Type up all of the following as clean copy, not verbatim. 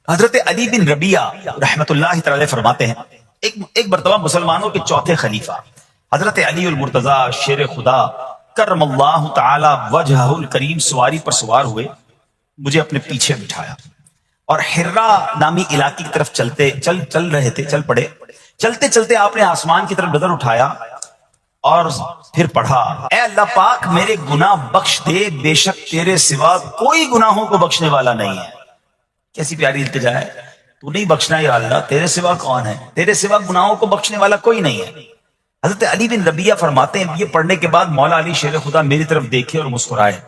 حضرت علی بن ربیہ رحمت اللہ تعالی فرماتے ہیں ایک مرتبہ مسلمانوں کے چوتھے خلیفہ حضرت علی المرتضی شیر خدا کرم اللہ تعالی وجہہ الکریم سواری پر سوار ہوئے، مجھے اپنے پیچھے بٹھایا اور حرا نامی علاقے کی طرف چل رہے تھے، چل پڑے۔ چلتے چلتے آپ نے آسمان کی طرف نظر اٹھایا اور پھر پڑھا، اے اللہ پاک میرے گناہ بخش دے، بے شک تیرے سوا کوئی گناہوں کو بخشنے والا نہیں ہے۔ کیسی پیاری التجا ہے، تو نہیں بخشنا یا اللہ، تیرے سوا کون ہے؟ تیرے سوا گناہوں کو بخشنے والا کوئی نہیں ہے۔ حضرت علی بن ربیہ فرماتے ہیں یہ پڑھنے کے بعد مولا علی شیر خدا میری طرف دیکھے اور مسکرائے۔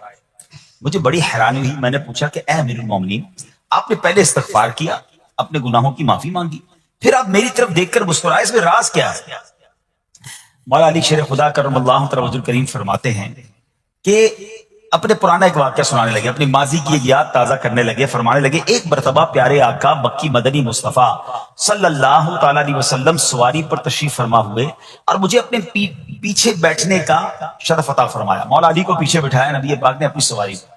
مجھے بڑی حیرانی ہوئی، میں نے پوچھا کہ اے امیر المومنین، آپ نے پہلے استغفار کیا، اپنے گناہوں کی معافی مانگی، پھر آپ میری طرف دیکھ کر مسکرائے، اس میں راز کیا ہے؟ مولا علی شیر خدا کرم اللہ تعالی وجہ الکریم فرماتے ہیں کہ اپنے پرانا ایک واقعہ سنانے لگے، اپنی ماضی کی ایک یاد تازہ کرنے لگے۔ فرمانے لگے ایک مرتبہ پیارے آقا مکی مدنی مصطفیٰ صلی اللہ تعالی علیہ وسلم سواری پر تشریف فرما ہوئے اور مجھے اپنے پیچھے بیٹھنے کا شرف عطا فرمایا۔ مولا علی کو پیچھے بٹھایا نبی پاک نے اپنی سواری پر،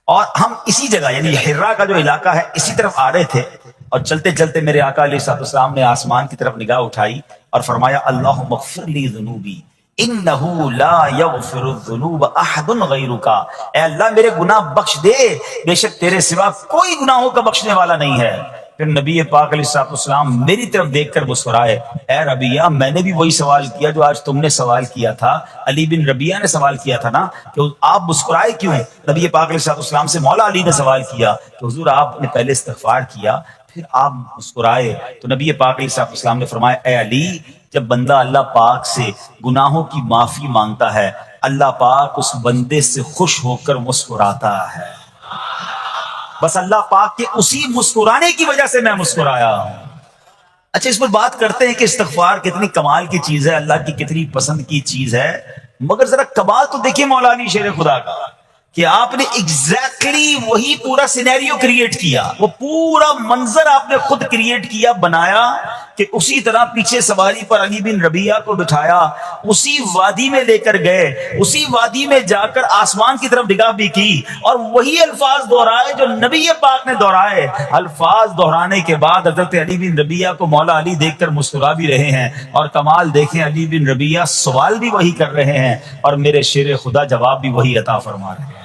اور ہم اسی جگہ یعنی حرا کا جو علاقہ ہے اسی طرف آ رہے تھے، اور چلتے چلتے میرے آقا علیہ السلام نے آسمان کی طرف نگاہ اٹھائی اور فرمایا اللہم اغفر لی ذنوبی انہو لا یغفر الذنوب احد غیرک، اے اللہ میرے گناہ بخش دے، بے شک تیرے سوا کوئی گناہوں کا بخشنے والا نہیں ہے۔ پھر نبی پاک علیہ السلام میری طرف دیکھ کر مسکرائے، اے ربیہ میں نے بھی وہی سوال کیا جو آج تم نے سوال کیا تھا، علی بن ربیہ نے سوال کیا تھا نا کہ آپ مسکرائے کیوں؟ نبی پاک علیہ السلام سے مولا علی نے سوال کیا کہ حضور آپ نے پہلے استغفار کیا پھر آپ مسکرائے، تو نبی پاک علیہ السلام نے فرمایا اے علی، جب بندہ اللہ پاک سے گناہوں کی معافی مانگتا ہے اللہ پاک اس بندے سے خوش ہو کر مسکراتا ہے، بس اللہ پاک کے اسی مسکرانے کی وجہ سے میں مسکرایا ہوں۔ اچھا اس پر بات کرتے ہیں کہ استغفار کتنی کمال کی چیز ہے، اللہ کی کتنی پسند کی چیز ہے، مگر ذرا کمال تو دیکھیے مولا علی شیر خدا کا کہ آپ نے ایگزیکٹلی وہی پورا سینیریو کریٹ کیا، وہ پورا منظر آپ نے خود کریٹ کیا، بنایا کہ اسی طرح پیچھے سواری پر علی بن ربیہ کو بٹھایا، اسی وادی میں لے کر گئے، اسی وادی میں جا کر آسمان کی طرف نگاہ بھی کی اور وہی الفاظ دہرائے جو نبی پاک نے دہرائے۔ الفاظ دہرانے کے بعد حضرت علی بن ربیہ کو مولا علی دیکھ کر مسکرا بھی رہے ہیں، اور کمال دیکھیں علی بن ربیہ سوال بھی وہی کر رہے ہیں اور میرے شیر خدا جواب بھی وہی عطا فرما رہے ہیں۔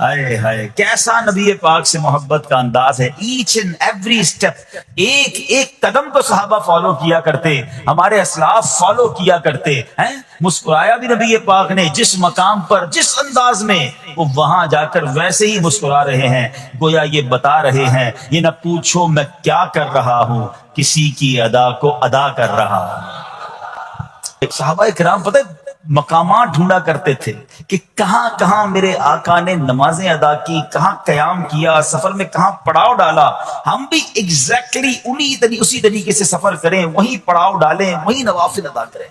ہائے ہائے کیسا نبی پاک سے محبت کا انداز ہے، ایچ اینڈ ایوری اسٹیپ، ایک ایک قدم کو صحابہ فالو کیا کرتے، ہمارے اسلاف فالو کیا کرتے ہیں۔ مسکرایا بھی نبی پاک نے، جس مقام پر جس انداز میں وہ وہاں جا کر ویسے ہی مسکرا رہے ہیں، گویا یہ بتا رہے ہیں یہ نہ پوچھو میں کیا کر رہا ہوں، کسی کی ادا کو ادا کر رہا ہوں۔ صحابہ کرام پتہ ہے مقامات ڈھونڈا کرتے تھے کہ کہاں کہاں میرے آقا نے نمازیں ادا کی، کہاں قیام کیا، سفر میں کہاں پڑاؤ ڈالا، ہم بھی ایگزیکٹلی اسی طریقے سے سفر کریں، وہی پڑاؤ ڈالیں، وہی نوافل ادا کریں۔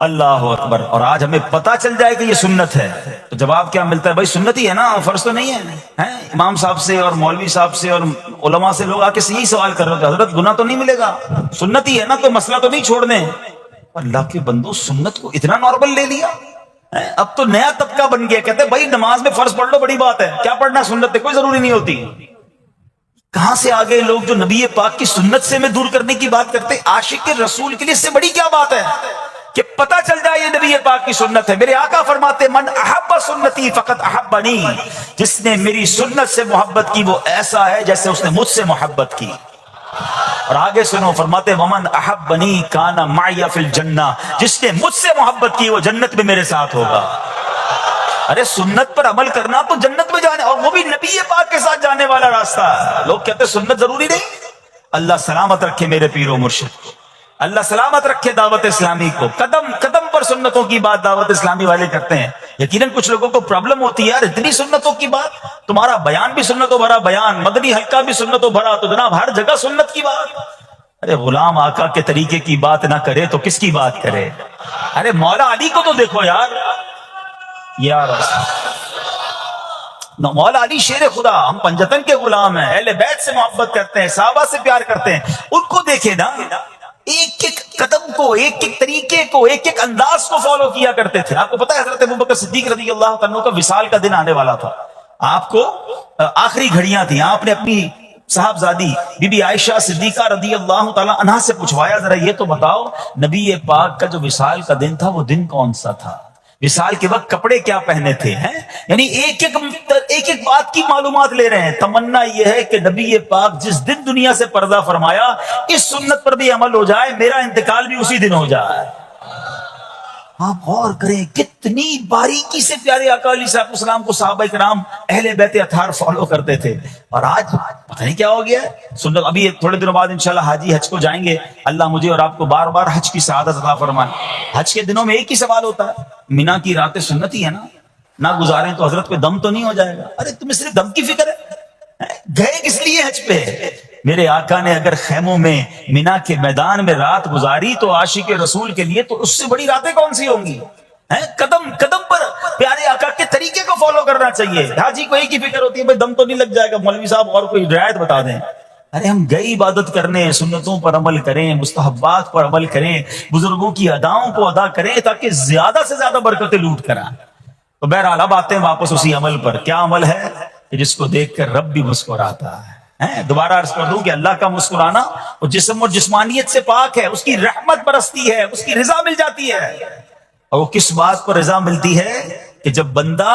اللہ اکبر۔ اور آج ہمیں پتا چل جائے کہ یہ سنت ہے تو جواب کیا ملتا ہے؟ بھائی سنت ہی ہے نا، فرض تو نہیں ہے۔ امام صاحب سے اور مولوی صاحب سے اور علماء سے لوگ آ کے یہی سوال کر رہے تھے حضرت گناہ تو نہیں ملے گا، سنت ہی ہے نا، کوئی مسئلہ تو نہیں چھوڑ دیں۔ اللہ کے بندو سنت کو اتنا نارمل لے لیا، اب تو نیا طبقہ بن گیا، کہتے ہیں بھائی نماز میں فرض پڑھ لو بڑی بات ہے، کیا پڑھنا سنت ہے کوئی ضروری نہیں ہوتی۔ کہاں سے آگے لوگ جو نبی پاک کی سنت سے میں دور کرنے کی بات کرتے، عاشق رسول کے لیے اس سے بڑی کیا بات ہے کہ پتہ چل جائے یہ نبی پاک کی سنت ہے۔ میرے آقا فرماتے من احب سنتی فقط احبنی، جس نے میری سنت سے محبت کی وہ ایسا ہے جیسے اس نے مجھ سے محبت کی۔ اور آگے سنو فرماتے ومن احبنی کان معی فی الجنہ، جس نے مجھ سے محبت کی وہ جنت میں میرے ساتھ ہوگا۔ ارے سنت پر عمل کرنا تو جنت میں جانے، اور وہ بھی نبی پاک کے ساتھ جانے والا راستہ ہے۔ لوگ کہتے سنت ضروری نہیں، اللہ سلامت رکھے میرے پیر و مرشد کو، اللہ سلامت رکھے دعوت اسلامی کو، قدم قدم پر سنتوں کی بات دعوت اسلامی والے کرتے ہیں۔ یقیناً کچھ لوگوں کو پرابلم ہوتی ہے یار اتنی سنتوں کی بات، تمہارا بیان بھی سنتوں بھرا بیان، مدنی حلقہ بھی سنتوں بھرا، تو جناب ہر جگہ سنت کی بات۔ ارے غلام آقا کے طریقے کی بات نہ کرے تو کس کی بات کرے؟ ارے مولا علی کو تو دیکھو یار مولا علی شیر خدا، ہم پنجتن کے غلام ہیں، اہل بیت سے محبت کرتے ہیں، صحابہ سے پیار کرتے ہیں، ان کو دیکھے نا ایک ایک قدم کو، ایک ایک طریقے کو، ایک ایک انداز کو فالو کیا کرتے تھے۔ آپ کو پتا ہے حضرت ابوبکر صدیق رضی اللہ عنہ کا وصال کا دن آنے والا تھا، آپ کو آخری گھڑیاں تھیں، آپ نے اپنی صاحبزادی بی بی عائشہ صدیقہ رضی اللہ تعالی عنہا سے پوچھوایا ذرا یہ تو بتاؤ نبی پاک کا جو وصال کا دن تھا وہ دن کون سا تھا؟ وصال کے وقت کپڑے کیا پہنے تھے ہیں؟ یعنی ایک ایک بات کی معلومات لے رہے ہیں. تمنا یہ ہے کہ نبی پاک جس دن دنیا سے پردہ فرمایا اس سنت پر بھی عمل ہو جائے، میرا انتقال بھی اسی دن ہو جائے. آپ غور کریں کتنی باریکی سے پیارے آقا علیہ الصلوۃ والسلام کو صحابہ کرام اہل بیت اطہار فالو کرتے تھے. اور آج پتہ نہیں کیا ہو گیا ہے سنت. ابھی تھوڑے دنوں بعد انشاءاللہ حاجی حج کو جائیں گے، اللہ مجھے اور آپ کو بار بار حج کی سعادت عطا فرمائے. حج کے دنوں میں ایک ہی سوال ہوتا ہے، مینا کی راتیں سنت ہی ہے نا، نہ گزاریں تو حضرت پہ دم تو نہیں ہو جائے گا؟ ارے تمہیں صرف دم کی فکر ہے، گئے کس لیے حج پہ؟ میرے آقا نے اگر خیموں میں مینا کے میدان میں رات گزاری تو عاشق رسول کے لیے تو اس سے بڑی راتیں کون سی ہوں گی؟ قدم قدم پر پیارے آقا کے طریقے کو فالو کرنا چاہیے. حاجی کو ایک ہی فکر ہوتی ہے بھائی دم تو نہیں لگ جائے گا، مولوی صاحب اور کوئی رعایت بتا دیں. ارے ہم گئی عبادت کرنے، سنتوں پر عمل کریں، مستحبات پر عمل کریں، بزرگوں کی اداؤں کو ادا کریں تاکہ زیادہ سے زیادہ برکتیں لوٹ کر آئیں. تو بہرحال اب آتے ہیں واپس اسی عمل پر. کیا عمل ہے کہ جس کو دیکھ کر رب بھی مسکراتا ہے؟ دوبارہ عرض کر دوں کہ اللہ کا مسکرانا وہ جسم اور جسمانیت سے پاک ہے، اس کی رحمت برستی ہے، اس کی رضا مل جاتی ہے. اور وہ کس بات پر رضا ملتی ہے کہ جب بندہ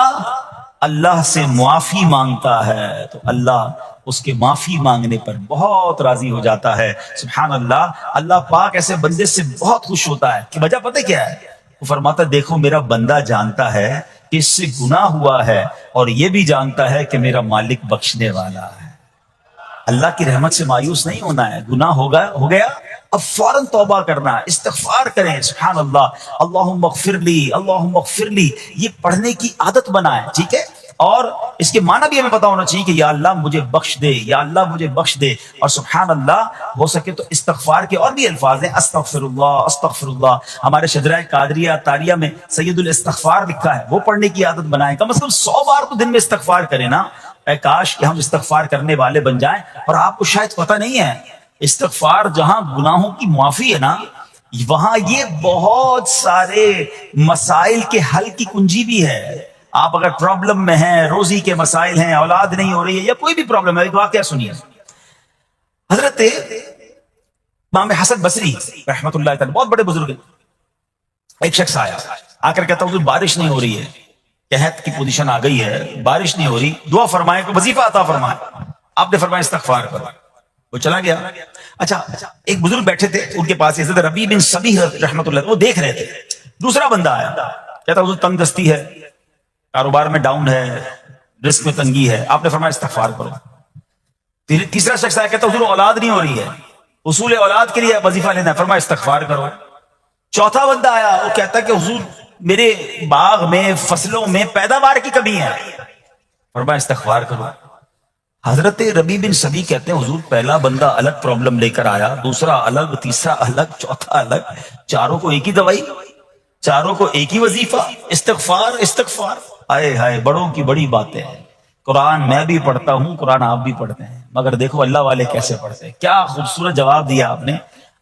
اللہ سے معافی مانگتا ہے تو اللہ اس کے معافی مانگنے پر بہت راضی ہو جاتا ہے. سبحان اللہ. اللہ پاک ایسے بندے سے بہت خوش ہوتا ہے کہ وجہ پتہ کیا ہے؟ وہ فرماتا ہے دیکھو میرا بندہ جانتا ہے کہ اس سے گناہ ہوا ہے اور یہ بھی جانتا ہے کہ میرا مالک بخشنے والا ہے. اللہ کی رحمت سے مایوس نہیں ہونا ہے. گناہ ہو گیا اب فوراً توبہ کرنا ہے، استغفار کریں. سبحان اللہ. اللہم اغفر لی، اللہم اغفر لی، یہ پڑھنے کی عادت بنائیں. ٹھیک ہے؟ اور اس کے معنی بھی ہمیں پتا ہونا چاہیے کہ یا اللہ مجھے بخش دے، یا اللہ مجھے بخش دے. اور سبحان اللہ ہو سکے تو استغفار کے اور بھی الفاظ ہیں، استغفر اللہ، استغفر اللہ. ہمارے شجرہ قادریہ تاریہ میں سید الاستغفار لکھا ہے، وہ پڑھنے کی عادت بنائیں. کم از کم 100 بار تو دن میں استغفار کریں نا. اے کاش کہ ہم استغفار کرنے والے بن جائیں. اور آپ کو شاید پتہ نہیں ہے استغفار جہاں گناہوں کی معافی ہے نا، وہاں یہ بہت سارے مسائل کے حل کی کنجی بھی ہے. آپ اگر پرابلم میں ہیں، روزی کے مسائل ہیں، اولاد نہیں ہو رہی ہے یا کوئی بھی پرابلم ہے، ایک واقعہ سنیے. حضرت امام حسن بصری رحمت اللہ تعالی بہت بڑے بزرگ ہیں. ایک شخص آیا، آ کر کہتا حضور بارش نہیں ہو رہی ہے، قحط کی پوزیشن آ گئی ہے، بارش نہیں ہو رہی، دعا فرمائے، کو وظیفہ عطا فرمائے. آپ نے فرمایا استغفار کرو. وہ چلا گیا. اچھا ایک بزرگ بیٹھے تھے ان کے پاس، حضرت ربیع بن صبیح رحمۃ اللہ، وہ دیکھ رہے تھے. دوسرا بندہ آیا، کہتا حضور تنگ دستی ہے، کاروبار میں ڈاؤن ہے، رزق میں تنگی ہے. آپ نے فرمایا استغفار کرو. پھر تیسرا شخص آیا، کہتا حضور اولاد نہیں ہو رہی ہے، حصول اولاد کے لیے وظیفہ لینا ہے. فرمایا استغفار کرو. چوتھا بندہ آیا، وہ کہتا کہ حضور میرے باغ میں فصلوں میں پیداوار کی کمی ہے. فرمایا استغفار کرو. حضرت ربیع بن صبیح کہتے ہیں حضور پہلا بندہ الگ پرابلم لے کر آیا، دوسرا الگ، تیسرا الگ، چوتھا الگ، چاروں کو ایک ہی دوائی، چاروں کو ایک ہی وظیفہ، استغفار استغفار. آئے ہائے بڑوں کی بڑی باتیں ہیں. قرآن میں بھی پڑھتا ہوں، قرآن آپ بھی پڑھتے ہیں، مگر دیکھو اللہ والے کیسے پڑھتے ہیں. کیا خوبصورت جواب دیا آپ نے.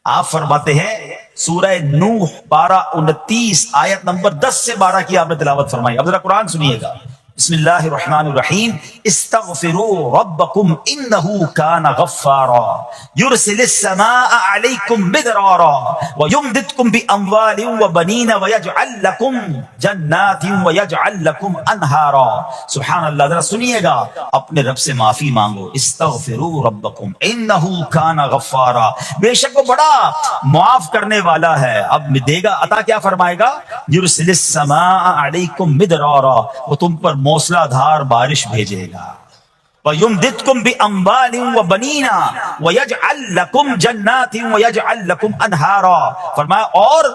آپ فرماتے ہیں سورہ نوح 12:29 آیت نمبر 10 سے 12 کی آپ نے تلاوت فرمائی. اب ذرا قرآن سنیے گا. بسم اللہ الرحمن الرحیم. استغفروا ربکم انہ کان غفارا یرسل السماء علیکم مدرارا ویمددکم باموال وبنین ویجعل لکم جنات ویجعل لکم انہارا. سبحان اللہ. ذرا سنیے گا. اپنے رب سے معافی مانگو. استغفروا ربکم انہ کان غفارا، بے شک وہ بڑا معاف کرنے والا ہے. اب دے گا عطا، کیا فرمائے گا؟ یرسل السماء علیکم مدرارا، وہ تم پر موسلا دھار بارش بھیجے گا. وَيُمْدِدْكُمْ بِأَمْوَالٍ وَبَنِينَ وَيَجْعَلْ لَكُمْ جَنَّاتٍ وَيَجْعَلْ لَكُمْ أَنْهَارًا. فرمایا اور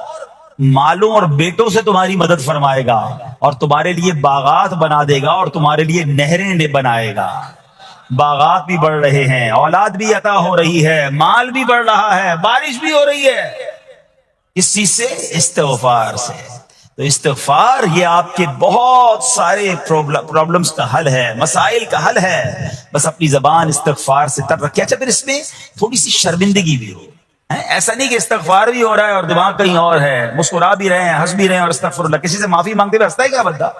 مالوں اور بیٹوں سے تمہاری مدد فرمائے گا، اور تمہارے لیے باغات بنا دے گا، اور تمہارے لیے نہریں بنائے گا. باغات بھی بڑھ رہے ہیں، اولاد بھی عطا ہو رہی ہے، مال بھی بڑھ رہا ہے، بارش بھی ہو رہی ہے. اس چیز سے استغفار سے. تو استغفار یہ آپ کے بہت سارے پرابلمز کا حل ہے، مسائل کا حل ہے. بس اپنی زبان استغفار سے تر رکھے. اچھا پھر اس میں تھوڑی سی شرمندگی بھی ہو. ایسا نہیں کہ استغفار بھی ہو رہا ہے اور دماغ کہیں اور ہے، مسکرا بھی رہے ہیں، ہنس بھی رہے ہیں اور استغفر اللہ. کسی سے معافی مانگتے ہوئے ہنستا ہے کیا بندہ؟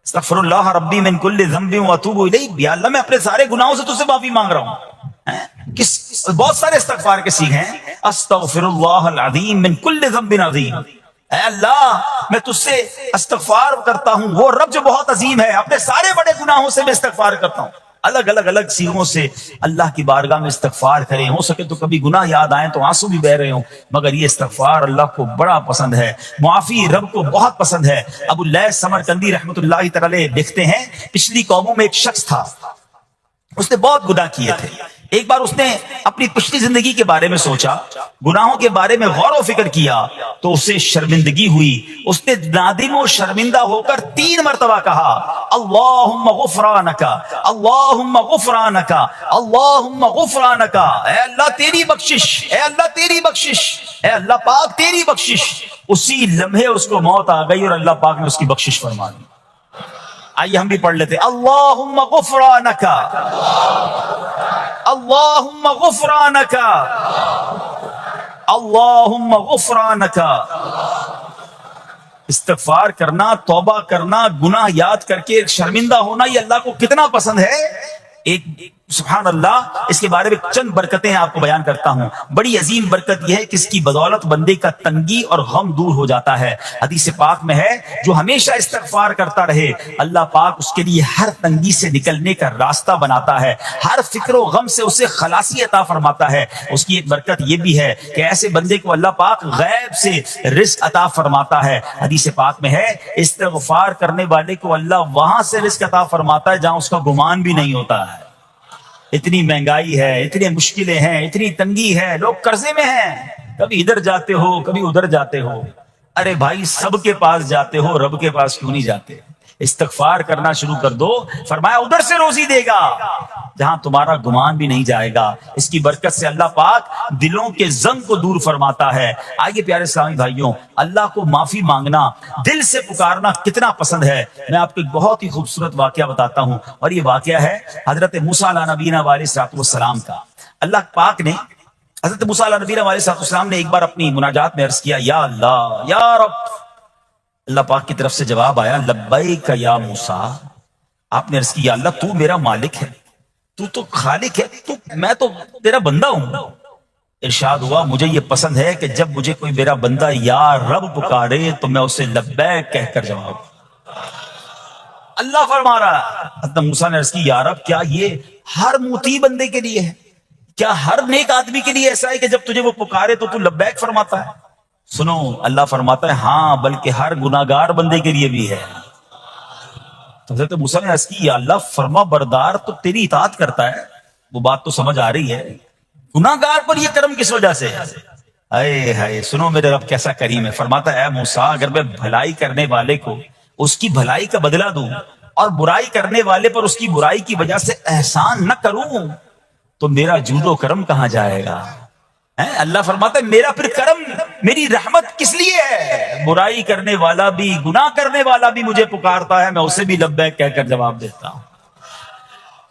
استغفر اللہ ربی من کل ذنب واتوب الیہ. یا اللہ میں اپنے سارے گناہوں سے تجھ سے معافی مانگ رہا ہوں. بہت سارے استغفار کے سیکھ ہیں. استغفر اللہ العظیم من کل ذنب عظیم. اے اللہ میں تجھ سے استغفار کرتا ہوں، وہ رب جو بہت عظیم ہے، اپنے سارے بڑے گناہوں سے میں استغفار کرتا ہوں. الگ سیغوں سے اللہ کی بارگاہ میں استغفار کریں. ہو سکے تو کبھی گناہ یاد آئیں تو آنسو بھی بہ رہے ہوں، مگر یہ استغفار اللہ کو بڑا پسند ہے، معافی رب کو بہت پسند ہے. ابو اللیث سمرقندی رحمۃ اللہ تعالی لکھتے ہیں پچھلی قوموں میں ایک شخص تھا، اس نے بہت گناہ کیے تھے. ایک بار اس نے اپنی پچھلی زندگی کے بارے میں سوچا، گناہوں کے بارے میں غور و فکر کیا تو اسے شرمندگی ہوئی. اس نے نادم و شرمندہ ہو کر 3 مرتبہ کہا اللہم غفرانک اللہم غفرانک اللہم غفرانک. اے اللہ تیری بخشش، اے اللہ تیری بخشش، اے اللہ پاک تیری بخشش. اسی لمحے اس کو موت آ گئی اور اللہ پاک نے اس کی بخشش فرما دی. آئیے ہم بھی پڑھ لیتے اللہم غفرانک اللہم غفرانک اللہم غفرانک. استغفار کرنا، توبہ کرنا، گناہ یاد کر کے شرمندہ ہونا، یہ اللہ کو کتنا پسند ہے. ایک سبحان اللہ، اس کے بارے میں چند برکتیں آپ کو بیان کرتا ہوں. بڑی عظیم برکت یہ ہے کہ اس کی بدولت بندے کا تنگی اور غم دور ہو جاتا ہے. حدیث پاک میں ہے جو ہمیشہ استغفار کرتا رہے اللہ پاک اس کے لیے ہر تنگی سے نکلنے کا راستہ بناتا ہے، ہر فکر و غم سے اسے خلاصی عطا فرماتا ہے. اس کی ایک برکت یہ بھی ہے کہ ایسے بندے کو اللہ پاک غیب سے رزق عطا فرماتا ہے. حدیث پاک میں ہے استغفار کرنے والے کو اللہ وہاں سے رزق عطا فرماتا ہے جہاں اس کا گمان بھی نہیں ہوتا ہے. اتنی مہنگائی ہے، اتنی مشکلیں ہیں، اتنی تنگی ہے، لوگ قرضے میں ہیں، کبھی ادھر جاتے ہو کبھی ادھر جاتے ہو. ارے بھائی سب کے پاس جاتے ہو، رب کے پاس کیوں نہیں جاتے؟ استغفار کرنا شروع کر دو، فرمایا ادھر سے روزی دے گا جہاں تمہارا گمان بھی نہیں جائے گا. اس کی برکت سے اللہ پاک دلوں کے زنگ کو دور فرماتا ہے. آئیے پیارے اسلامی بھائیوں، اللہ کو معافی مانگنا، دل سے پکارنا کتنا پسند ہے. میں آپ کو ایک بہت ہی خوبصورت واقعہ بتاتا ہوں، اور یہ واقعہ ہے حضرت موسیٰ علیہ نبینا علیہ السلام کا. اللہ پاک نے حضرت موسیٰ علیہ نبینا علیہ السلام نے ایک بار اپنی مناجات میں عرض کیا یا اللہ یا رب. اللہ پاک کی طرف سے جواب آیا لبیک یا موسیٰ. آپ نے عرض کیا اللہ تو میرا مالک ہے، تو خالق ہے، میں تو تیرا بندہ ہوں. ارشاد ہوا مجھے یہ پسند ہے کہ جب مجھے کوئی میرا بندہ یا رب پکارے تو میں اسے لبیک کہہ کر جواب. اللہ فرما رہا ہے. حضرت موسیٰ نے عرض کی یا رب کیا یہ ہر موتی بندے کے لیے ہے؟ کیا ہر نیک آدمی کے لیے ایسا ہے کہ جب تجھے وہ پکارے تو لبیک فرماتا ہے؟ سنو اللہ فرماتا ہے ہاں بلکہ ہر گناہگار بندے کے لیے بھی ہے. تو حضرت موسیٰ نے عرض کی یا اللہ فرما بردار تو تیری اطاعت کرتا ہے، وہ بات تو سمجھ آ رہی ہے، گناہگار پر یہ کرم کس وجہ سے ہے؟ اے ہائے سنو میرے رب کیسا کریم ہے. فرماتا ہے اے موسیٰ اگر میں بھلائی کرنے والے کو اس کی بھلائی کا بدلہ دوں اور برائی کرنے والے پر اس کی برائی کی وجہ سے احسان نہ کروں تو میرا جود و کرم کہاں جائے گا؟ اللہ فرماتا ہے میرا پھر کرم، میری رحمت کس لیے ہے؟ برائی کرنے والا بھی گناہ کرنے والا بھی مجھے پکارتا ہے، میں اسے بھی لبیک کہہ کر جواب دیتا ہوں.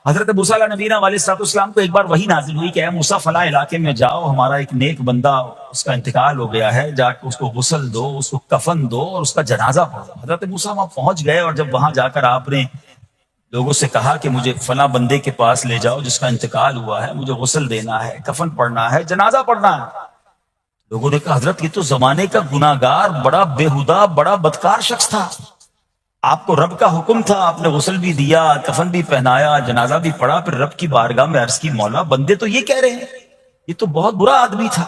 حضرت موسیٰ علیہ نبینا علیہ السلام کو ایک بار وحی نازل ہوئی کہ اے موسیٰ فلاں علاقے میں جاؤ، ہمارا ایک نیک بندہ اس کا انتقال ہو گیا ہے، جا کے اس کو غسل دو، اس کو کفن دو اور اس کا جنازہ پڑھو. حضرت موسیٰ وہاں پہنچ گئے اور جب وہاں جا کر آپ نے لوگوں سے کہا کہ مجھے فلاں بندے کے پاس لے جاؤ جس کا انتقال ہوا ہے، مجھے غسل دینا ہے، کفن پڑھنا ہے، جنازہ پڑھنا ہے. لوگوں نے کہا حضرت یہ تو زمانے کا گناہگار، بڑا بےہودہ، بڑا بدکار شخص تھا، آپ کو رب کا حکم تھا، آپ نے غسل بھی دیا، کفن بھی پہنایا، جنازہ بھی پڑھا، پھر رب کی بارگاہ میں عرض کی مولا بندے تو یہ کہہ رہے ہیں یہ تو بہت برا آدمی تھا،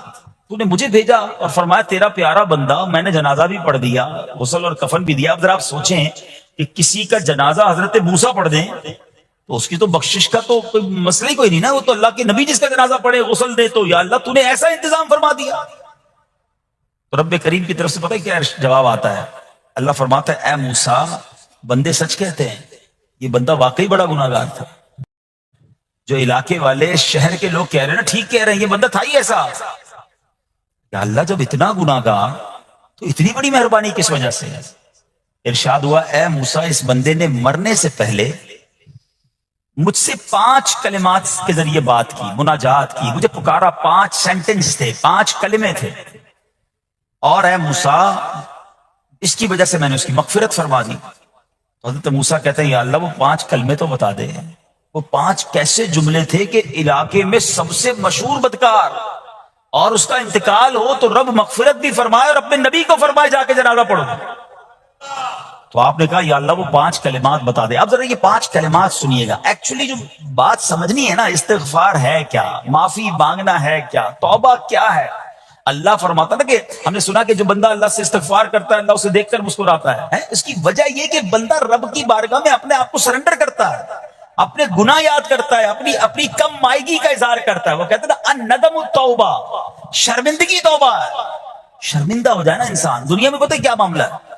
تو نے مجھے بھیجا اور فرمایا تیرا پیارا بندہ، میں نے جنازہ بھی پڑھ دیا، غسل اور کفن بھی دیا. اب ذرا آپ سوچیں کہ کسی کا جنازہ حضرت موسیٰ پڑھ دیں تو اس کی تو بخشش کا تو کوئی مسئلہ ہی کوئی نہیں نا، وہ تو اللہ کے نبی جس کا جنازہ پڑھے غسل دے تو یا اللہ تو نے ایسا انتظام فرما دیا. تو رب کریم کی طرف سے پتہ ہے کیا جواب آتا ہے؟ اللہ فرماتا ہے اے موسیٰ بندے سچ کہتے ہیں، یہ بندہ واقعی بڑا گناہگار تھا. جو علاقے والے شہر کے لوگ کہہ رہے ہیں نا ٹھیک کہہ رہے ہیں، یہ بندہ تھا ہی ایسا. یا اللہ جب اتنا گناہگار تو اتنی بڑی مہربانی کس وجہ سے؟ ارشاد ہوا اے موسیٰ اس بندے نے مرنے سے پہلے مجھ سے 5 کلمات کے ذریعے بات کی، مناجات کی، مجھے پکارا، 5 سینٹنس تھے، 5 کلمے تھے، اور اے موسیٰ اس کی وجہ سے میں نے اس کی مغفرت فرما دی. حضرت موسیٰ کہتے ہیں یا اللہ وہ 5 کلمے تو بتا دے. وہ 5 کیسے جملے تھے کہ علاقے میں سب سے مشہور بدکار اور اس کا انتقال ہو تو رب مغفرت بھی فرمائے اور اپنے نبی کو فرمائے جا کے جنازہ پڑھو. تو آپ نے کہا یا اللہ وہ 5 کلمات بتا دے. اب ذرا یہ 5 کلمات سنیے گا. ایکچولی جو بات سمجھنی ہے نا، استغفار ہے کیا، معافی مانگنا ہے کیا، توبہ کیا ہے. اللہ فرماتا نا کہ ہم نے سنا کہ جو بندہ اللہ سے استغفار کرتا ہے اللہ اسے دیکھ کر مسکراتا ہے. اس کی وجہ یہ کہ بندہ رب کی بارگاہ میں اپنے آپ کو سرنڈر کرتا ہے، اپنے گناہ یاد کرتا ہے، اپنی کم مائگی کا اظہار کرتا ہے. وہ کہتے ہیں نا الندم التوبہ، شرمندگی توبہ ہے. شرمندہ ہو جائے نا انسان. دنیا میں پتہ ہے کیا معاملہ ہے،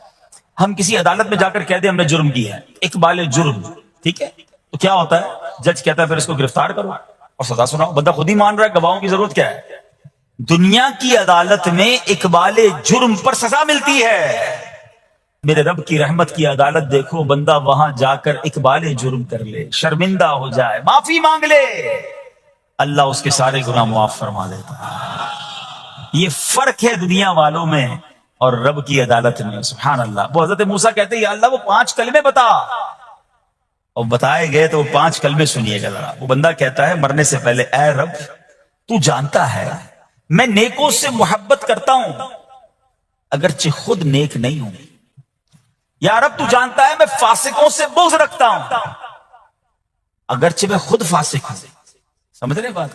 ہم کسی عدالت میں جا کر کہہ دیں ہم نے جرم کیا ہے، اقبال جرم، ٹھیک ہے، تو کیا ہوتا ہے، جج کہتا ہے پھر اس کو گرفتار کرو اور سزا سناؤ. بندہ خود ہی مان رہا ہے، گواہوں کی ضرورت کیا ہے. دنیا کی عدالت میں اقبال جرم پر سزا ملتی ہے. میرے رب کی رحمت کی عدالت دیکھو، بندہ وہاں جا کر اقبال جرم کر لے، شرمندہ ہو جائے، معافی مانگ لے، اللہ اس کے سارے گناہ معاف فرما دیتا ہے. یہ فرق ہے دنیا والوں میں اور رب کی عدالت میں. سبحان اللہ. وہ حضرت موسیٰ کہتے ہیں یا اللہ وہ 5 کلمے بتا، اور بتائے گئے تو وہ 5 کلمے سنیے گا ذرا. وہ بندہ کہتا ہے مرنے سے پہلے اے رب تو جانتا ہے میں نیکوں سے محبت کرتا ہوں اگرچہ خود نیک نہیں ہوں. یا رب تو جانتا ہے میں فاسقوں سے بغض رکھتا ہوں اگرچہ میں خود فاسق ہوں. سمجھ رہے بات؟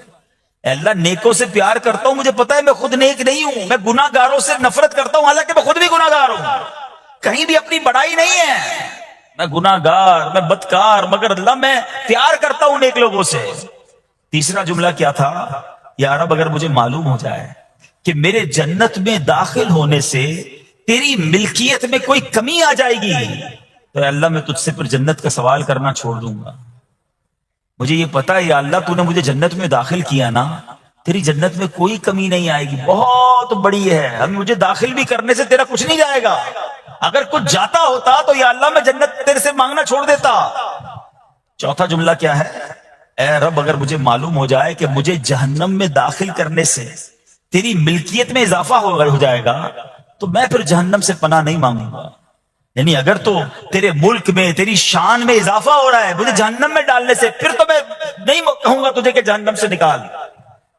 اے اللہ نیکوں سے پیار کرتا ہوں، مجھے پتا ہے میں خود نیک نہیں ہوں. میں گناہ گاروں سے نفرت کرتا ہوں حالانکہ میں خود بھی گناہ گار ہوں. کہیں بھی اپنی بڑائی نہیں ہے، میں گناہ گار، میں بدکار، مگر اللہ میں پیار کرتا ہوں نیک لوگوں سے. تیسرا جملہ کیا تھا، یا رب اگر مجھے معلوم ہو جائے کہ میرے جنت میں داخل ہونے سے تیری ملکیت میں کوئی کمی آ جائے گی تو اے اللہ میں تجھ سے پھر جنت کا سوال کرنا چھوڑ دوں گا. مجھے یہ پتا ہے یا اللہ تو نے مجھے جنت میں داخل کیا نا، تیری جنت میں کوئی کمی نہیں آئے گی، بہت بڑی ہے. اب مجھے داخل بھی کرنے سے تیرا کچھ نہیں جائے گا. اگر کچھ جاتا ہوتا تو یا اللہ میں جنت تیرے سے مانگنا چھوڑ دیتا. چوتھا جملہ کیا ہے، اے رب اگر مجھے معلوم ہو جائے کہ مجھے جہنم میں داخل کرنے سے تیری ملکیت میں اضافہ ہو جائے گا تو میں پھر جہنم سے پناہ نہیں مانگوں گا. یعنی اگر تو تیرے ملک میں تیری شان میں اضافہ ہو رہا ہے مجھے جہنم میں ڈالنے سے، پھر تو میں نہیں کہوں گا تجھے کہ جہنم سے نکال.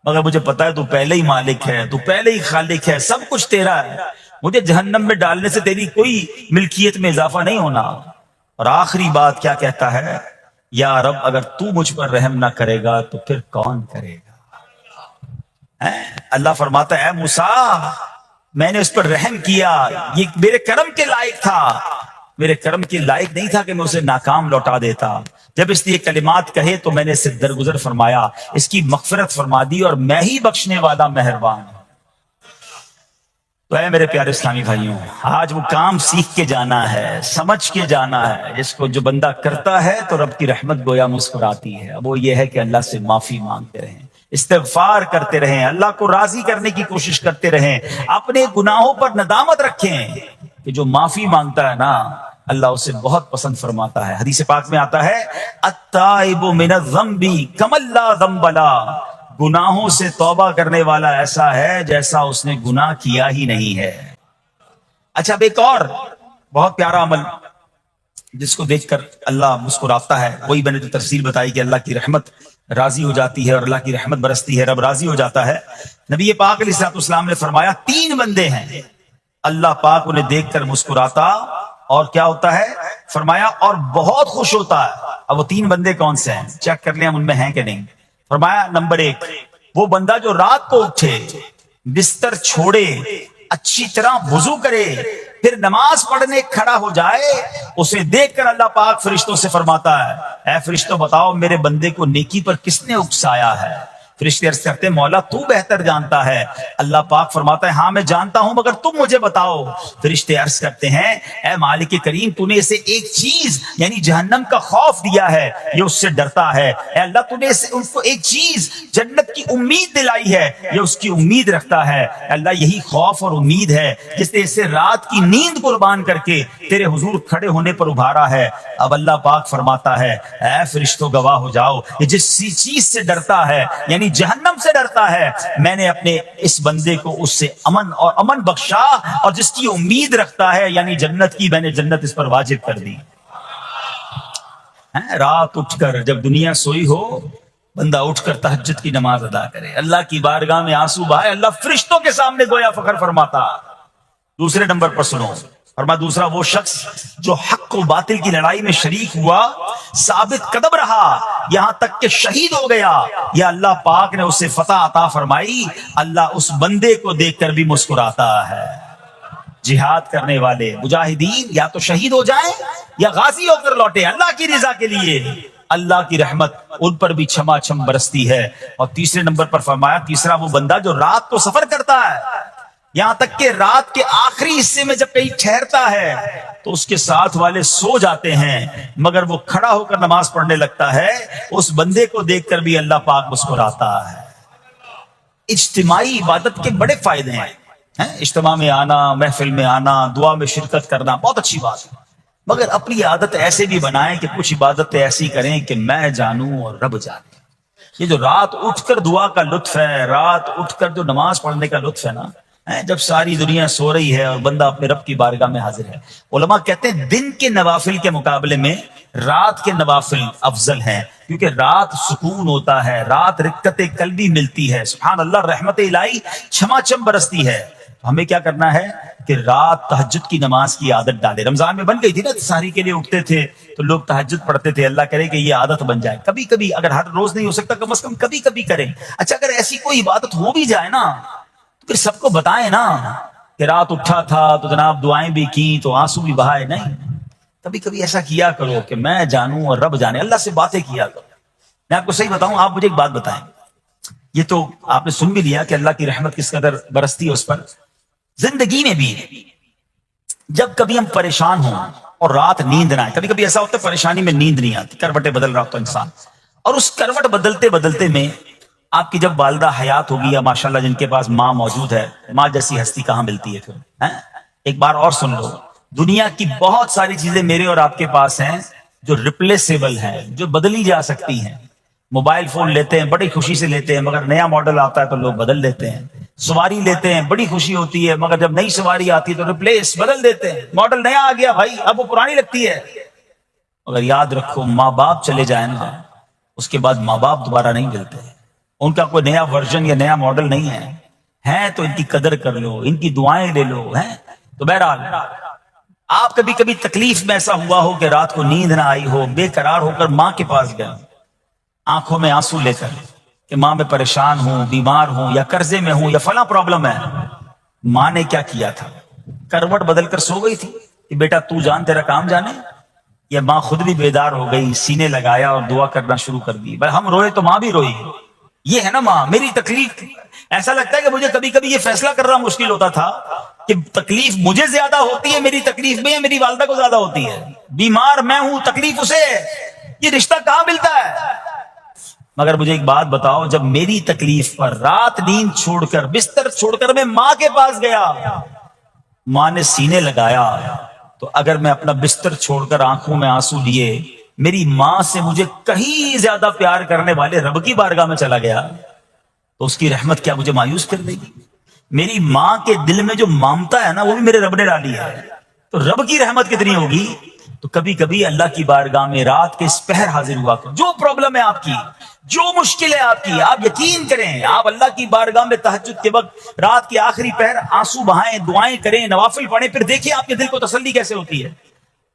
مگر مجھے پتا ہے تو پہلے ہی مالک ہے، تو پہلے ہی خالق ہے، سب کچھ تیرا ہے. مجھے جہنم میں ڈالنے سے تیری کوئی ملکیت میں اضافہ نہیں ہونا. اور آخری بات کیا کہتا ہے، یا رب اگر تو مجھ پر رحم نہ کرے گا تو پھر کون کرے گا. اللہ فرماتا ہے اے موسیٰ میں نے اس پر رحم کیا، یہ میرے کرم کے لائق تھا، میرے کرم کے لائق نہیں تھا کہ میں اسے ناکام لوٹا دیتا. جب اس نے یہ کلمات کہے تو میں نے اسے درگزر فرمایا، اس کی مغفرت فرما دی اور میں ہی بخشنے والا مہربان ہوں. تو اے میرے پیارے اسلامی بھائیوں، آج وہ کام سیکھ کے جانا ہے، سمجھ کے جانا ہے، جس کو جو بندہ کرتا ہے تو رب کی رحمت گویا مسکراتی ہے. وہ یہ ہے کہ اللہ سے معافی مانگتے رہیں، استغفار کرتے رہیں، اللہ کو راضی کرنے کی کوشش کرتے رہیں، اپنے گناہوں پر ندامت رکھیں کہ جو معافی مانگتا ہے نا اللہ اسے بہت پسند فرماتا ہے. حدیث پاک میں آتا ہے التائب من الذنب کمن لا ذنب له، گناہوں سے توبہ کرنے والا ایسا ہے جیسا اس نے گناہ کیا ہی نہیں ہے. اچھا اب ایک اور بہت پیارا عمل جس کو دیکھ کر اللہ مسکراتا ہے، وہی میں نے جو تفسیر بتائی کہ اللہ کی رحمت راضی ہو جاتی ہے اور اللہ کی رحمت برستی ہے، رب راضی ہو جاتا ہے. نبی پاک علیہ الصلوۃ والسلام نے فرمایا 3 بندے ہیں اللہ پاک انہیں دیکھ کر مسکراتا اور کیا ہوتا ہے، فرمایا اور بہت خوش ہوتا ہے. اب وہ 3 بندے کون سے ہیں چیک کر لیں ہم ان میں ہیں کہ نہیں. فرمایا نمبر 1 وہ بندہ جو رات کو اٹھے، بستر چھوڑے، اچھی طرح وضو کرے، پھر نماز پڑھنے کھڑا ہو جائے، اسے دیکھ کر اللہ پاک فرشتوں سے فرماتا ہے اے فرشتوں بتاؤ میرے بندے کو نیکی پر کس نے اکسایا ہے. فرشتے عرض کرتے ہیں مولا تو بہتر جانتا ہے. اللہ پاک فرماتا ہے ہاں میں جانتا ہوں مگر تم مجھے بتاؤ. فرشتے عرض کرتے ہیں اے مالک کریم تو نے اسے ایک چیز یعنی جہنم کا خوف دیا ہے، یہ اس سے ڈرتا ہے. اے اللہ تو نے ان کو ایک چیز جنت کی امید دلائی ہے، یہ اس کی امید رکھتا ہے. اے اللہ یہی خوف اور امید ہے جس نے اسے رات کی نیند قربان کر کے تیرے حضور کھڑے ہونے پر ابھارا ہے. اب اللہ پاک فرماتا ہے اے فرشتوں گواہ ہو جاؤ، یہ جس چیز سے ڈرتا ہے یعنی جہنم سے ڈرتا ہے، میں نے اپنے اس بندے کو اس سے امن بخشا، اور جس کی امید رکھتا ہے یعنی جنت کی، میں نے جنت اس پر واجب کر دی. رات اٹھ کر جب دنیا سوئی ہو بندہ اٹھ کر تہجد کی نماز ادا کرے، اللہ کی بارگاہ میں آنسو بہائے، اللہ فرشتوں کے سامنے گویا فخر فرماتا۔ دوسرے نمبر پر سنو، فرما دوسرا وہ شخص جو حق و باطل کی لڑائی میں شریک ہوا، ثابت قدم رہا، یہاں تک کہ شہید ہو گیا، یا اللہ پاک نے اسے فتح عطا فرمائی، اللہ اس بندے کو دیکھ کر بھی مسکراتا ہے۔ جہاد کرنے والے مجاہدین یا تو شہید ہو جائیں یا غازی ہو کر لوٹے اللہ کی رضا کے لیے، اللہ کی رحمت ان پر بھی چھما چھم برستی ہے۔ اور تیسرے نمبر پر فرمایا تیسرا وہ بندہ جو رات کو سفر کرتا ہے، یہاں تک کہ رات کے آخری حصے میں جب کہیں ٹھہرتا ہے تو اس کے ساتھ والے سو جاتے ہیں مگر وہ کھڑا ہو کر نماز پڑھنے لگتا ہے، اس بندے کو دیکھ کر بھی اللہ پاک مسکراتا ہے۔ اجتماعی عبادت کے بڑے فائدے ہیں، اجتماع میں آنا، محفل میں آنا، دعا میں شرکت کرنا بہت اچھی بات ہے، مگر اپنی عادت ایسے بھی بنائیں کہ کچھ عبادتیں ایسی کریں کہ میں جانوں اور رب جانے۔ یہ جو رات اٹھ کر دعا کا لطف ہے، رات اٹھ کر جو نماز پڑھنے کا لطف ہے نا، جب ساری دنیا سو رہی ہے اور بندہ اپنے رب کی بارگاہ میں حاضر ہے۔ علماء کہتے ہیں دن کے نوافل کے مقابلے میں رات کے نوافل افضل ہیں، کیونکہ رات سکون ہوتا ہے، رات رقت قلبی ملتی ہے، سبحان اللہ، رحمت الہی چھما چھم برستی ہے۔ ہمیں کیا کرنا ہے کہ رات تہجد کی نماز کی عادت ڈالے۔ رمضان میں بن گئی تھی نا، سحری کے لیے اٹھتے تھے تو لوگ تہجد پڑھتے تھے، اللہ کرے کہ یہ عادت بن جائے۔ کبھی کبھی، اگر ہر روز نہیں ہو سکتا کم از کم کبھی کبھی کریں۔ اچھا اگر ایسی کوئی عبادت ہو بھی جائے نا تو پھر سب کو بتائیں نا کہ رات اٹھا تھا تو جناب دعائیں بھی کی تو آنسو بھی بہائے، نہیں، کبھی کبھی ایسا کیا کرو کہ میں جانوں اور رب جانے، اللہ سے باتیں کیا کرو۔ میں آپ کو صحیح بتاؤں، آپ مجھے ایک بات بتائیں، یہ تو آپ نے سن بھی لیا کہ اللہ کی رحمت کس قدر برستی ہے اس پر۔ زندگی میں بھی جب کبھی ہم پریشان ہوں اور رات نیند نہ آئے، کبھی کبھی ایسا ہوتا ہے پریشانی میں نیند نہیں آتی، کروٹیں بدل رہا ہوتا ہے انسان، اور اس کروٹ بدلتے بدلتے میں آپ کی جب والدہ حیات ہوگی یا ماشاءاللہ جن کے پاس ماں موجود ہے، ماں جیسی ہستی کہاں ملتی ہے پھر؟ ایک بار اور سن لو، دنیا کی بہت ساری چیزیں میرے اور آپ کے پاس ہیں جو ریپلیسیبل ہیں، جو بدلی جا سکتی ہیں۔ موبائل فون لیتے ہیں بڑی خوشی سے لیتے ہیں، مگر نیا ماڈل آتا ہے تو لوگ بدل دیتے ہیں۔ سواری لیتے ہیں بڑی خوشی ہوتی ہے، مگر جب نئی سواری آتی ہے تو ریپلیس بدل دیتے ہیں، ماڈل نیا آ گیا بھائی اب وہ پرانی لگتی ہے۔ مگر یاد رکھو ماں باپ چلے جائیں نا، اس کے بعد ماں باپ دوبارہ نہیں ملتے، ان کا کوئی نیا ورژن یا نیا ماڈل نہیں ہے تو ان کی قدر کر لو، ان کی دعائیں لے لو۔ تو بہرحال آپ کبھی کبھی تکلیف میں ایسا ہوا ہو کہ رات کو نیند نہ آئی ہو، بے قرار ہو کر ماں کے پاس گئے، آنکھوں میں آنسو لے کر کہ ماں میں پریشان ہوں، بیمار ہوں، یا قرضے میں ہوں، یا فلاں پرابلم ہے۔ ماں نے کیا کیا تھا؟ کروٹ بدل کر سو گئی تھی کہ بیٹا تو جان تیرا کام جانے، یا ماں خود بھی بیدار ہو گئی، سینے لگایا اور دعا کرنا شروع کر دی؟ بھائی ہم روئے تو ماں بھی روئی، یہ ہے نا ماں۔ میری تکلیف، ایسا لگتا ہے کہ مجھے کبھی کبھی یہ فیصلہ کرنا مشکل ہوتا تھا کہ تکلیف مجھے زیادہ ہوتی ہے میری تکلیف میں یا میری والدہ کو زیادہ ہوتی ہے؟ بیمار میں ہوں، تکلیف اسے ہے، یہ رشتہ کہاں ملتا ہے؟ مگر مجھے ایک بات بتاؤ، جب میری تکلیف پر رات نیند چھوڑ کر بستر چھوڑ کر میں ماں کے پاس گیا، ماں نے سینے لگایا، تو اگر میں اپنا بستر چھوڑ کر آنکھوں میں آنسو لیے میری ماں سے مجھے کہیں زیادہ پیار کرنے والے رب کی بارگاہ میں چلا گیا تو اس کی رحمت کیا مجھے مایوس کر دے گی؟ میری ماں کے دل میں جو ممتا ہے نا وہ بھی میرے رب نے ڈالی ہے، تو رب کی رحمت کتنی ہوگی؟ تو کبھی کبھی اللہ کی بارگاہ میں رات کے اس پہر حاضر ہوا کرو، جو پرابلم ہے آپ کی، جو مشکل ہے آپ کی، آپ یقین کریں، آپ اللہ کی بارگاہ میں تہجد کے وقت رات کے آخری پہر آنسو بہائیں، دعائیں کریں، نوافل پڑھیں، پھر دیکھیں آپ کے دل کو تسلی کیسے ہوتی ہے،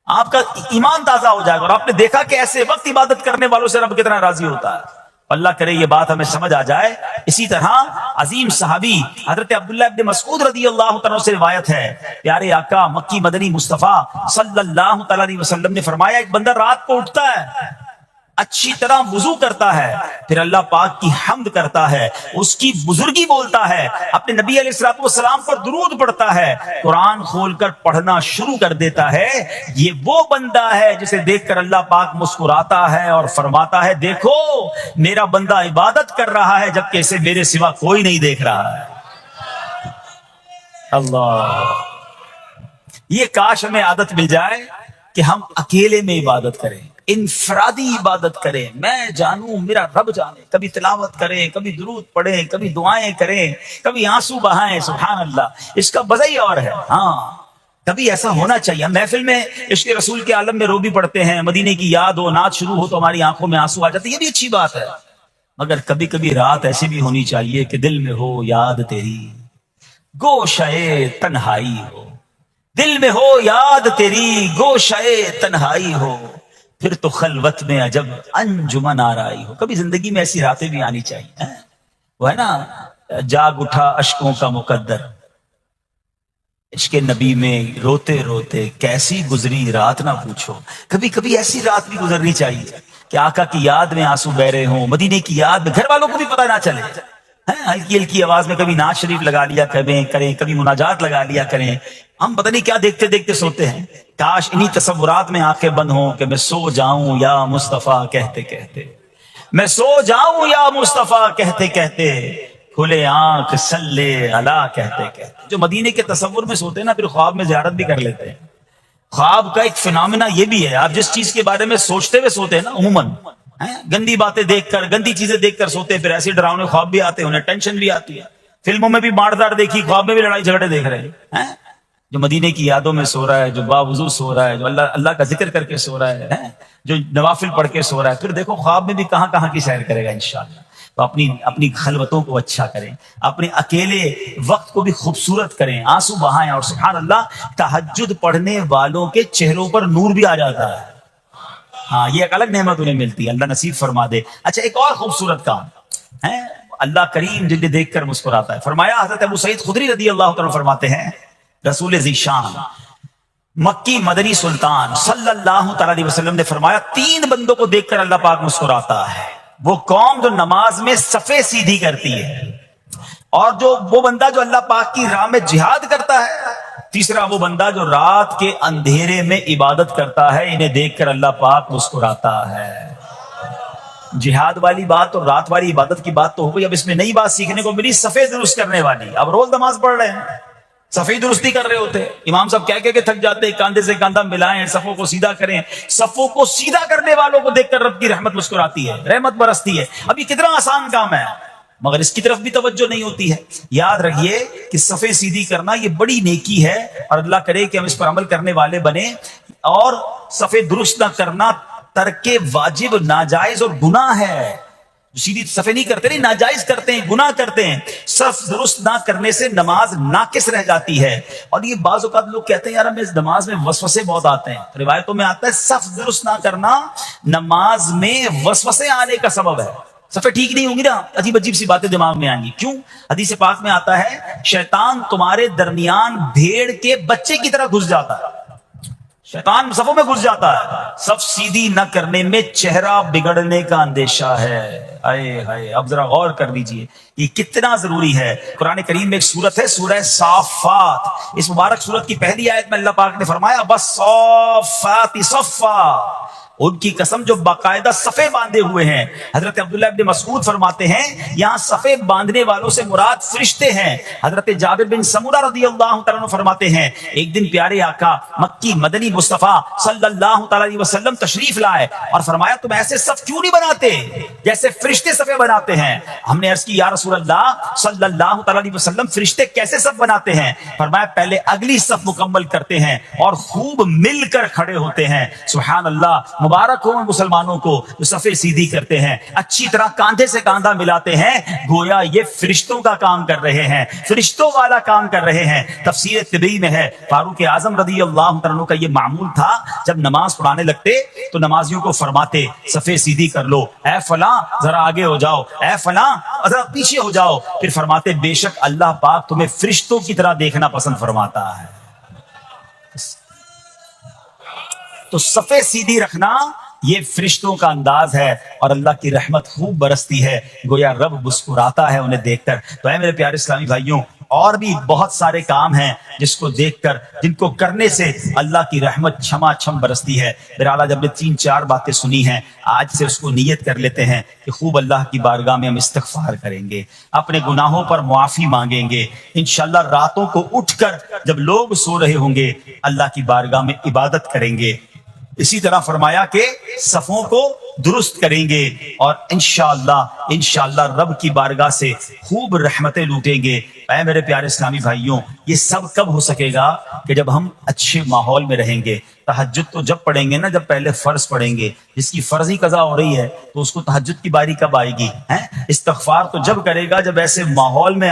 آپ کا ایمان تازہ ہو جائے گا، اور آپ نے دیکھا کہ ایسے وقت عبادت کرنے والوں سے رب کتنا راضی ہوتا ہے۔ اللہ کرے یہ بات ہمیں سمجھ آ جائے۔ اسی طرح عظیم صحابی حضرت عبداللہ ابن مسعود رضی اللہ تعالیٰ سے روایت ہے، پیارے آقا مکی مدنی مصطفیٰ صلی اللہ تعالیٰ علیہ وسلم نے فرمایا، ایک بندہ رات کو اٹھتا ہے، اچھی طرح وضو کرتا ہے، پھر اللہ پاک کی حمد کرتا ہے، اس کی بزرگی بولتا ہے، اپنے نبی علیہ الصلوۃ والسلام پر درود پڑھتا ہے، قرآن کھول کر پڑھنا شروع کر دیتا ہے، یہ وہ بندہ ہے جسے دیکھ کر اللہ پاک مسکراتا ہے اور فرماتا ہے، دیکھو میرا بندہ عبادت کر رہا ہے جبکہ اسے میرے سوا کوئی نہیں دیکھ رہا ہے۔ اللہ، یہ کاش ہمیں عادت مل جائے کہ ہم اکیلے میں عبادت کریں، انفرادی عبادت کریں، میں جانوں میرا رب جانے، کبھی تلاوت کریں، کبھی درود پڑھیں، کبھی دعائیں کریں، کبھی آنسو بہائیں، سبحان اللہ، اس کا مزہ ہی اور ہے۔ ہاں کبھی ایسا ہونا چاہیے. ہم محفل میں عشق رسول کے عالم میں رو بھی پڑتے ہیں, مدینے کی یاد ہو, نعت شروع ہو تو ہماری آنکھوں میں آنسو آ جاتے ہیں, یہ بھی اچھی بات ہے. مگر کبھی کبھی رات ایسی بھی ہونی چاہیے کہ دل میں ہو یاد تیری, گوشے تنہائی ہو, دل میں ہو یاد تیری, گوشے تنہائی ہو, پھر تو خلوت میں عجب انجمن آرائی ہو. کبھی زندگی میں ایسی راتیں بھی آنی چاہیے. وہ ہے نا, جاگ اٹھا اشکوں کا مقدر, عشق نبی میں روتے روتے کیسی گزری رات نہ پوچھو. کبھی کبھی ایسی رات بھی گزرنی چاہیے کہ آقا کی یاد میں آنسو بہ رہے ہوں, مدینے کی یاد میں, گھر والوں کو بھی پتہ نہ چلے. ہلکی ہلکی آواز میں کبھی نعت شریف لگا لیا کریں, کبھی مناجات لگا لیا کریں. ہم پتہ نہیں کیا دیکھتے دیکھتے سوتے ہیں. کاش انہی تصورات میں آنکھیں بند ہوں کہ میں سو جاؤں یا مصطفیٰ کہتے کہتے, میں سو جاؤں یا مصطفیٰ کہتے کہتے, کھلے آنکھ صلی علی کہتے کہتے. جو مدینے کے تصور میں سوتے ہیں نا, پھر خواب میں زیارت بھی کر لیتے ہیں. خواب کا ایک فنامنا یہ بھی ہے, آپ جس چیز کے بارے میں سوچتے ہوئے سوتے ہیں نا, عموماً گندی باتیں دیکھ کر, گندی چیزیں دیکھ کر سوتے ہیں, پھر ایسے ڈراؤنے خواب بھی آتے ہیں, انہیں ٹینشن بھی آتی ہے. فلموں میں بھی ماردار دیکھی, خواب میں بھی لڑائی جھگڑے دیکھ رہے ہیں. جو مدینے کی یادوں میں سو رہا ہے, جو باوضو سو رہا ہے, جو اللہ کا ذکر کر کے سو رہا ہے, جو نوافل پڑھ کے سو رہا ہے, پھر دیکھو خواب میں بھی کہاں کہاں کی سیر کرے گا انشاءاللہ. تو اپنی خلوتوں کو اچھا کریں, اپنے اکیلے وقت کو بھی خوبصورت کریں, آنسو بہائیں. اور سبحان اللہ, تہجد پڑھنے والوں کے چہروں پر نور بھی آ جاتا ہے. ہاں, یہ ایک الگ نعمت انہیں ملتی ہے, اللہ نصیب فرما دے. اچھا, ایک اور خوبصورت کام ہے, اللہ کریم جنہیں دیکھ کر مسکراتا ہے. فرمایا, حضرت ابو سعید خدری رضی اللہ عنہ فرماتے ہیں, رسول ذیشان مکی مدنی سلطان صلی اللہ تعالی علیہ وسلم نے فرمایا, 3 بندوں کو دیکھ کر اللہ پاک مسکراتا ہے. وہ قوم جو نماز میں صفیں سیدھی کرتی ہے, اور وہ بندہ جو اللہ پاک کی راہ میں جہاد کرتا ہے, تیسرا وہ بندہ جو رات کے اندھیرے میں عبادت کرتا ہے. انہیں دیکھ کر اللہ پاک مسکراتا ہے. جہاد والی بات اور رات والی عبادت کی بات تو ہو گئی. اب اس میں نئی بات سیکھنے کو ملی, صفیں درست کرنے والی. اب روز نماز پڑھ رہے ہیں, صفیں درستی کر رہے ہوتے, امام صاحب کہہ کے تھک جاتے, کاندھے سے کاندھا ملائیں, صفوں کو سیدھا کریں. صفوں کو سیدھا کرنے والوں کو دیکھ کر رب کی رحمت مسکراتی ہے, رحمت برستی ہے. اب یہ کتنا آسان کام ہے, مگر اس کی طرف بھی توجہ نہیں ہوتی ہے. یاد رکھیے کہ صفیں سیدھی کرنا یہ بڑی نیکی ہے, اور اللہ کرے کہ ہم اس پر عمل کرنے والے بنے. اور صفیں درست نہ کرنا ترک واجب, ناجائز اور گناہ ہے. سیدھی صفیں نہیں کرتے, نہیں, ناجائز کرتے ہیں, گناہ کرتے ہیں. صف درست نہ کرنے سے نماز ناقص رہ جاتی ہے. اور یہ بعض اوقات لوگ کہتے ہیں, یار ہمیں اس نماز میں وسوسے بہت آتے ہیں. روایتوں میں آتا ہے صف درست نہ کرنا نماز میں وسوسے آنے کا سبب ہے. صفیں ٹھیک نہیں ہوں گی نا, عجیب عجیب سی باتیں دماغ میں آئیں گی. کیوں؟ حدیث پاک میں آتا ہے, شیطان تمہارے درمیان بھیڑ کے بچے کی طرح گھس جاتا ہے. شیطان صفوں میں گھس جاتا ہے. صف سیدھی نہ کرنے میں چہرہ بگڑنے کا اندیشہ ہے. اے ہائے, اب ذرا غور کر لیجئے یہ کتنا ضروری ہے. قرآن کریم میں ایک سورت ہے, سورہ صافات. اس مبارک سورت کی پہلی آیت میں اللہ پاک نے فرمایا, والصافات صفا, ان کی قسم جو باقاعدہ صفیں باندھے ہوئے ہیں. حضرت عبداللہ ابن مسعود فرماتے ہیں, یہاں صفیں باندھنے والوں سے مراد فرشتے ہیں. حضرت جابر بن سمورہ رضی اللہ تعالیٰ عنہ فرماتے ہیں, ایک دن پیارے آقا مکی مدنی مصطفیٰ صلی اللہ تعالیٰ علیہ وسلم تشریف لائے, اور فرمایا, تم ایسے صف کیوں نہیں بناتے جیسے فرشتے صفیں بناتے ہیں؟ ہم نے عرض کی, یا رسول اللہ صلی اللہ تعالیٰ علیہ وسلم, فرشتے کیسے صف بناتے ہیں؟ فرمایا, پہلے اگلی صف مکمل کرتے ہیں اور خوب مل کر کھڑے ہوتے ہیں. سبحان اللہ, مبارک ہو مسلمانوں کو جو صفیں سیدھی کرتے ہیں, اچھی طرح کاندھے سے کاندھا ملاتے ہیں. گویا یہ فرشتوں کا کام کر رہے ہیں, فرشتوں والا کام کر رہے ہیں. تفسیر طبی میں ہے, فاروق اعظم رضی اللہ عنہ کا یہ معمول تھا, جب نماز پڑھانے لگتے تو نمازیوں کو فرماتے, صفیں سیدھی کر لو, اے فلاں ذرا آگے ہو جاؤ, اے فلاں ذرا پیچھے ہو جاؤ. پھر فرماتے, بے شک اللہ پاک تمہیں فرشتوں کی طرح دیکھنا پسند فرماتا ہے. تو صفیں سیدھی رکھنا یہ فرشتوں کا انداز ہے, اور اللہ کی رحمت خوب برستی ہے. گویا رب مسکراتا ہے انہیں دیکھ کر. تو اے میرے پیارے اسلامی بھائیوں, اور بھی بہت سارے کام ہیں جس کو دیکھ کر, جن کو کرنے سے اللہ کی رحمت چھما چھم برستی ہے. بہرحال جب نے 3-4 باتیں سنی ہیں, آج سے اس کو نیت کر لیتے ہیں کہ خوب اللہ کی بارگاہ میں ہم استغفار کریں گے, اپنے گناہوں پر معافی مانگیں گے. انشاءاللہ راتوں کو اٹھ کر جب لوگ سو رہے ہوں گے, اللہ کی بارگاہ میں عبادت کریں گے. اسی طرح فرمایا کہ صفوں کو درست کریں گے اور انشاءاللہ رب کی بارگاہ سے خوب رحمتیں لوٹیں گے۔ اے میرے پیارے اسلامی بھائیوں، یہ سب کب ہو سکے گا؟ کہ جب ہم اچھے ماحول میں رہیں گے۔ تہجد تو جب پڑھیں گے نا، جب پہلے فرض پڑھیں گے۔ جس کی فرضی قضا ہو رہی ہے تو اس کو تہجد کی باری کب آئے گی؟ استغفار تو جب کرے گا جب ایسے ماحول میں